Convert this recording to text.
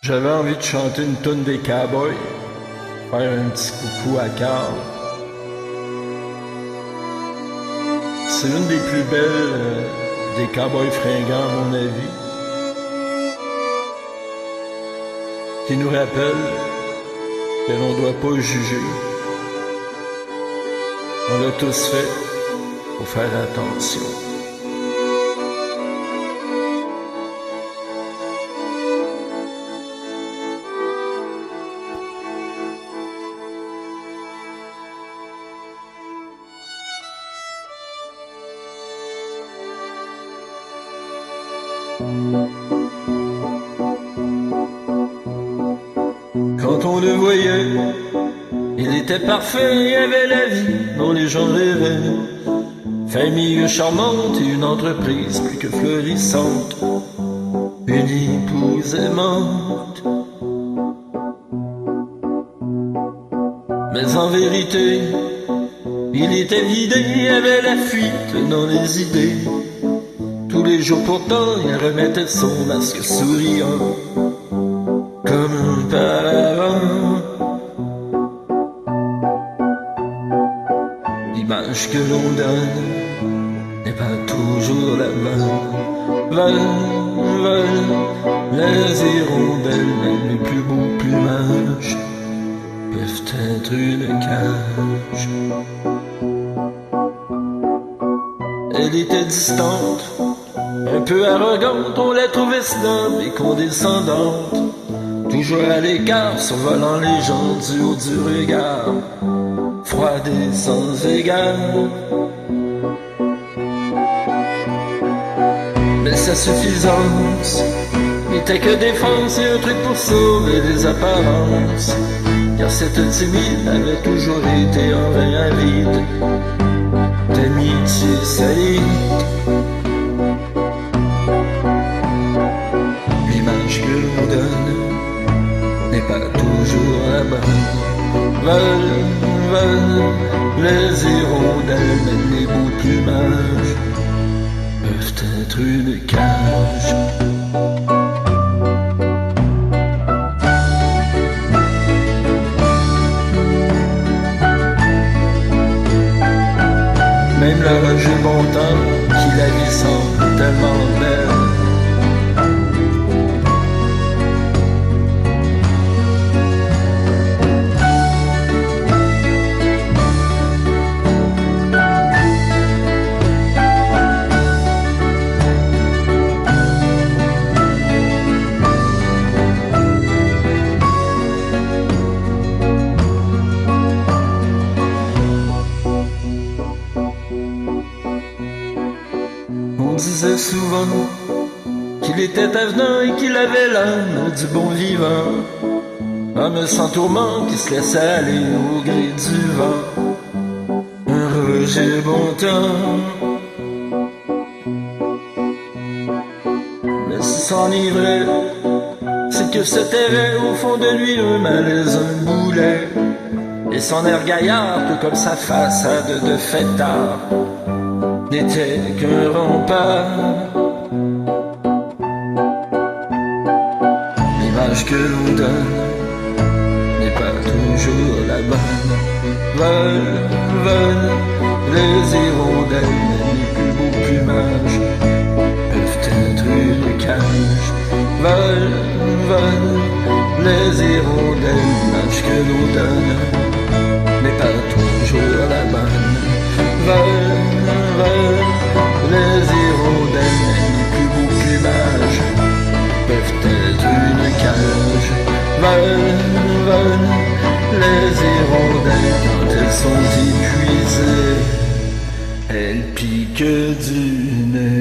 J'avais envie de chanter une toune des Cowboys, faire un petit coucou à Carl. C'est l'une des plus belles des Cowboys fringants à mon avis, qui nous rappelle que l'on doit pas juger. On l'a tous fait, faut faire attention. Quand on le voyait, il était parfait, il y avait la vie dont les gens rêvaient. Famille charmante et une entreprise plus que florissante, une épouse aimante. Mais en vérité, il était vidé, il y avait la fuite dans les idées. Tous les jours pourtant, il remettait son masque souriant, comme un paravent. L'image que l'on donne n'est pas toujours la bonne. Volent les hirondelles, même les plus beaux plumages peuvent être une cage. Elle était distante, un peu arrogante, on la trouvait snob et condescendante. Toujours à l'écart, survolant les gens du haut du regard, froide et sans égard. Mais sa suffisance n'était que défense et un truc pour sauver les apparences. Car cette timide avait toujours été un rein avide d'amitié solide. L'image que l'on donne n'est pas toujours la bonne. Volent les hirondelles, même les beaux plumages peuvent être une cage. Même l'orage est bon temps, qui la vie semble tellement belle. On disait souvent qu'il était avenant et qu'il avait l'âme du bon vivant, homme sans tourment qui se laissait aller au gré du vent, un Roger Bontemps. Mais si s'enivrait, c'est que se terrait au fond de lui un malaise, un boulet, et son air gaillard, tout comme sa façade de fêtard, n'était qu'un rempart. L'image que l'on donne n'est pas toujours la bonne. Volent les hirondelles, même les plus beaux plumages peuvent être une cage. Volent les hirondelles, l'image que l'on donne n'est pas toujours la bonne. Volent les hirondelles, même les plus beaux plumages peuvent être une cage. Volent les hirondelles, quand elles sont épuisées, elles piquent du nez.